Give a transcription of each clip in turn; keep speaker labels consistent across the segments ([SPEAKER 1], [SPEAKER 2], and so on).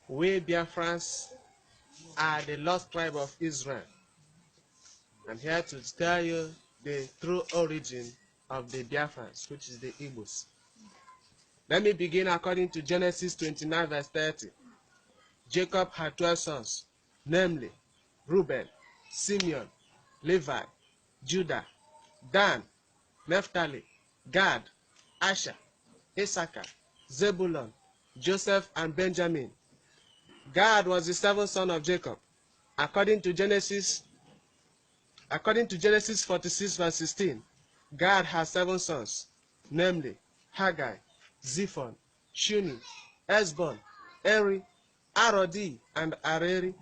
[SPEAKER 1] We Biafrans are the lost tribe of Israel. I'm here to tell you the true origin of the Biafrans, which is the Igbos. Let me begin according to Genesis 29 verse 30. Jacob had 12 sons, namely Reuben, Simeon, Levi, Judah, Dan, Naphtali, Gad, Asher, Issachar, Zebulun, Joseph, and Benjamin. Gad was the seventh son of Jacob. According to Genesis 46 verse 16, Gad has 7 sons, namely Haggai, Zephon, Shuni, Esbon, Aery, Arodi, and Aery.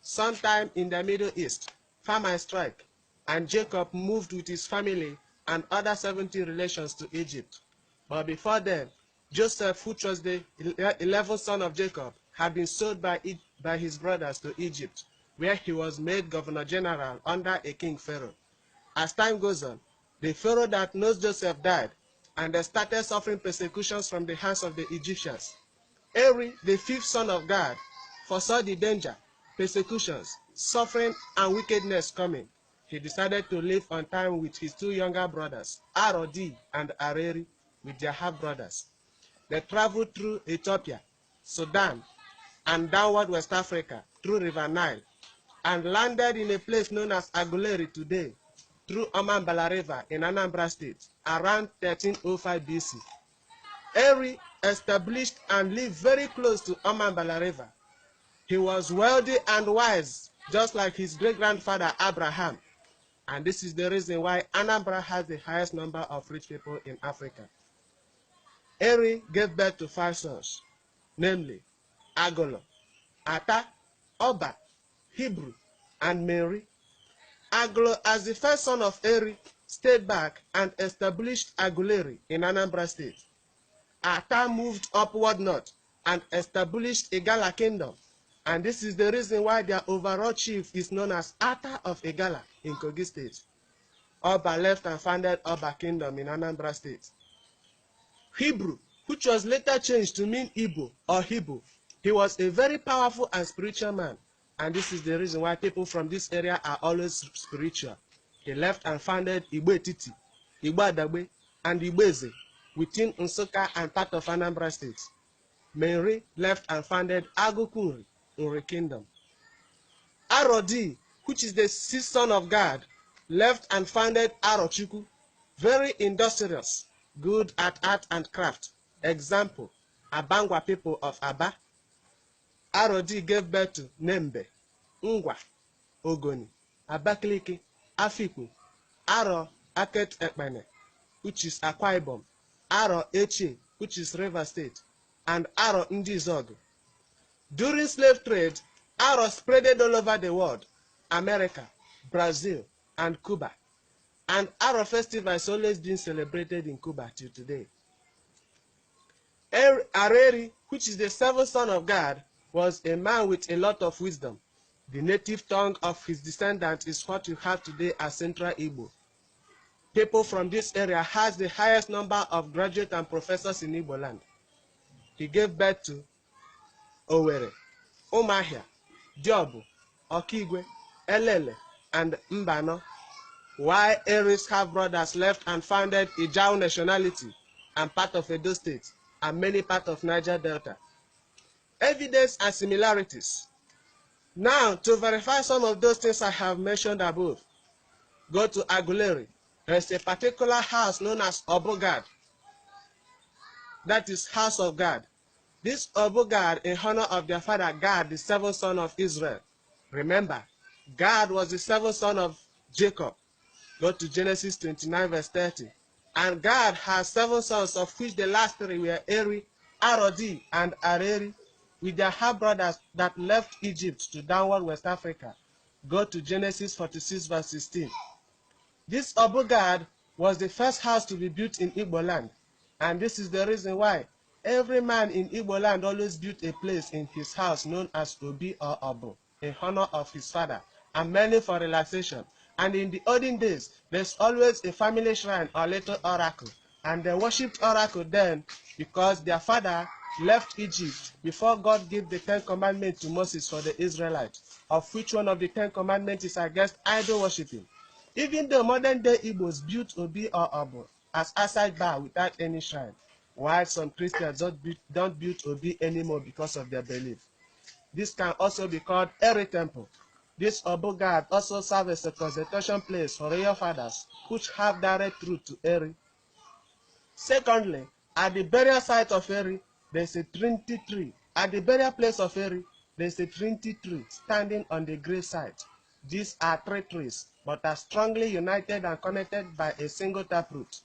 [SPEAKER 1] Sometime in the Middle East, famine struck, and Jacob moved with his family and other 70 relations to Egypt. But before then, Joseph, which was the 11th son of Jacob, had been sold by his brothers to Egypt, where he was made governor general under a king Pharaoh. As time goes on, the Pharaoh that knows Joseph died, and they started suffering persecutions from the hands of the Egyptians. Aery, the 5th son of Gad, foresaw the danger, persecutions, suffering, and wickedness coming. He decided to live on time with his 2 younger brothers, Arodi and Aery, with their half-brothers. They traveled through Ethiopia, Sudan, and downward West Africa through River Nile, and landed in a place known as Aguleri today, through Omambala River in Anambra State, around 1305 BC. Aery established and lived very close to Omambala River. He was wealthy and wise, just like his great-grandfather Abraham. And this is the reason why Anambra has the highest number of rich people in Africa. Aery gave birth to 5 sons, namely Agolo, Ata, Oba, Hebrew, and Mary. Agolo, as the first son of Aery, stayed back and established Aguleri in Anambra State. Ata moved upward north and established Igala Kingdom, and this is the reason why their overall chief is known as Ata of Igala in Kogi State. Oba left and founded Oba Kingdom in Anambra State. Hebrew, which was later changed to mean Igbo or Hebrew, he was a very powerful and spiritual man, and this is the reason why people from this area are always spiritual. He left and founded Igbo Etiti, Igbo Adagbe, and Igbo Eze within Nsukka and part of Anambra State. Mary left and founded Agukunri, Nri Kingdom. Arodi, which is the 6th son of God, left and founded Arochukwu, very industrious, good at art and craft. Example, Abangwa people of Aba. Arodi gave birth to Nembe, Ngwa, Ogoni, Abakaliki, Afikpo, Aro Aket Ekpene, which is Akwa Ibom, Aro Eche, which is River State, and Aro Ndizog. During slave trade, Aro spreaded all over the world, America, Brazil, and Cuba. And Aro festival has always been celebrated in Cuba till today. Aery, which is the 7th son of God, was a man with a lot of wisdom. The native tongue of his descendants is what you have today as Central Igbo. People from this area has the highest number of graduates and professors in Igbo land. He gave birth to Owerri, Umuahia, Diobu, Okigwe, Elele, and Mbano, while Aery's half-brothers left and founded Ijao nationality and part of Edo State and many parts of Niger Delta. Evidence and similarities. Now, to verify some of those things I have mentioned above, go to Aguleri. There is a particular house known as Obogad. That is House of God. This Obogad in honor of their father Gad, the 7th son of Israel. Remember, Gad was the 7th son of Jacob. Go to Genesis 29 verse 30. And Gad has 7 sons, of which the last 3 were Aery, Arodi, and Aery, with their half-brothers that left Egypt to downward West Africa. Go to Genesis 46 verse 16. This Obogad was the first house to be built in Igbo land, and this is the reason why every man in Igbo land always built a place in his house known as Obi or Obo, in honor of his father, and mainly for relaxation. And in the olden days, there's always a family shrine or little oracle, and they worshipped oracle then because their father left Egypt before God gave the 10 commandments to Moses for the Israelites, of which one of the 10 commandments is against idol worshiping. Even though modern day Igbos built Obi or Obo as outside bar without any shrine, while some Christians don't build Obi anymore because of their belief. This can also be called Aery temple. This Obo god also serves as a concentration place for royal fathers, which have direct route to Aery. Secondly, at the burial site of Aery, there is a Trinity tree. At the burial place of Aery, there is a Trinity tree standing on the grave site. These are 3 trees, but are strongly united and connected by a single taproot.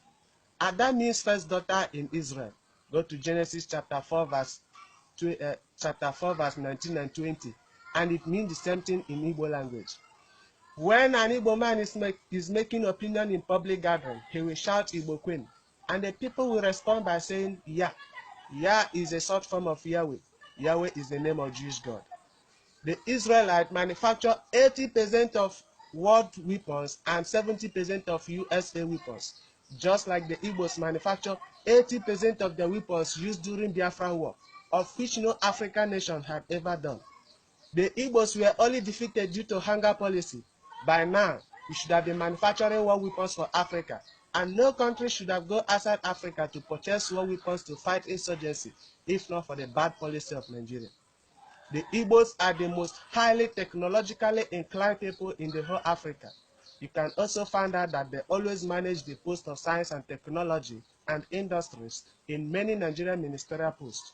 [SPEAKER 1] Adam means first daughter in Israel. Go to Genesis chapter 4, verse 19 and 20, and it means the same thing in Igbo language. When an Igbo man is making opinion in public gathering, he will shout Igbo Queen, and the people will respond by saying Yah. Yah is a short form of Yahweh. Yahweh is the name of Jewish God. The Israelites manufacture 80% of world weapons and 70% of USA weapons, just like the Igbos manufacture 80% of the weapons used during Biafran War, of which no African nation had ever done. The Igbos were only defeated due to hunger policy. By now, we should have been manufacturing war weapons for Africa, and no country should have gone outside Africa to purchase war weapons to fight insurgency, if not for the bad policy of Nigeria. The Igbos are the most highly technologically inclined people in the whole Africa. You can also find out that they always manage the post of science and technology and industries in many Nigerian ministerial posts.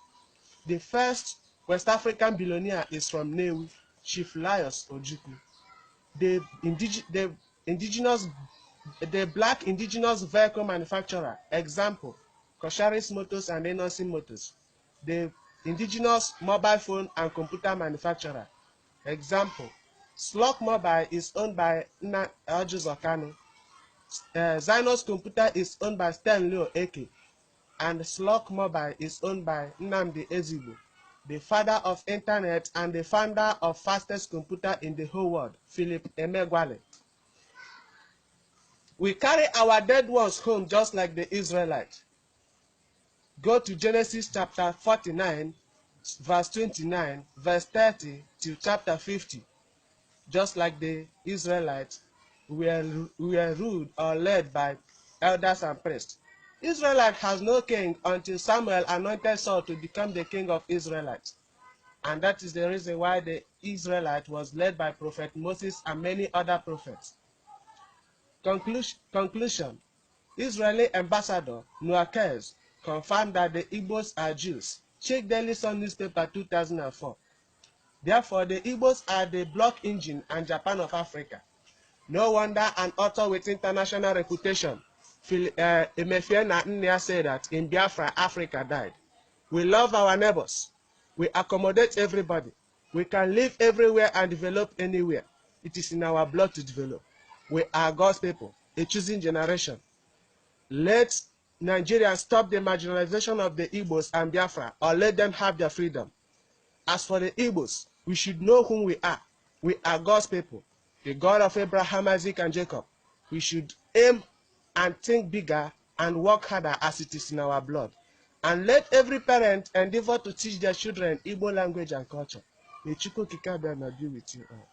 [SPEAKER 1] The first West African billionaire is from Nnewi, Chief Laius Ojukwu. The black indigenous vehicle manufacturer, example, Kosharis Motors and Enosin Motors. The indigenous mobile phone and computer manufacturer, example, Slok Mobile is owned by Nna Ojuzokano. Zynos Computer is owned by Stanley Eke, and Slok Mobile is owned by Nnamdi Ezigbo, the father of internet and the founder of fastest computer in the whole world, Philip Emeagwali. We carry our dead ones home just like the Israelites. Go to Genesis chapter 49, verse 29, verse 30 to chapter 50. Just like the Israelites, we are ruled or led by elders and priests. Israelite has no king until Samuel anointed Saul to become the king of Israelites. And that is the reason why the Israelite was led by Prophet Moses and many other prophets. Conclusion. Israeli ambassador Nuakez confirmed that the Igbos are Jews. Check Daily Sun newspaper 2004. Therefore, the Igbos are the block engine and Japan of Africa. No wonder an author with international reputation, Emefiena Nnia, said that in Biafra, Africa died. We love our neighbors. We accommodate everybody. We can live everywhere and develop anywhere. It is in our blood to develop. We are God's people, a choosing generation. Let Nigerians stop the marginalization of the Igbos and Biafra, or let them have their freedom. As for the Igbos, we should know whom we are. We are God's people, the God of Abraham, Isaac, and Jacob. We should aim and think bigger and work harder as it is in our blood. And let every parent endeavor to teach their children Igbo language and culture. May Chukwu Kikabia be with you all.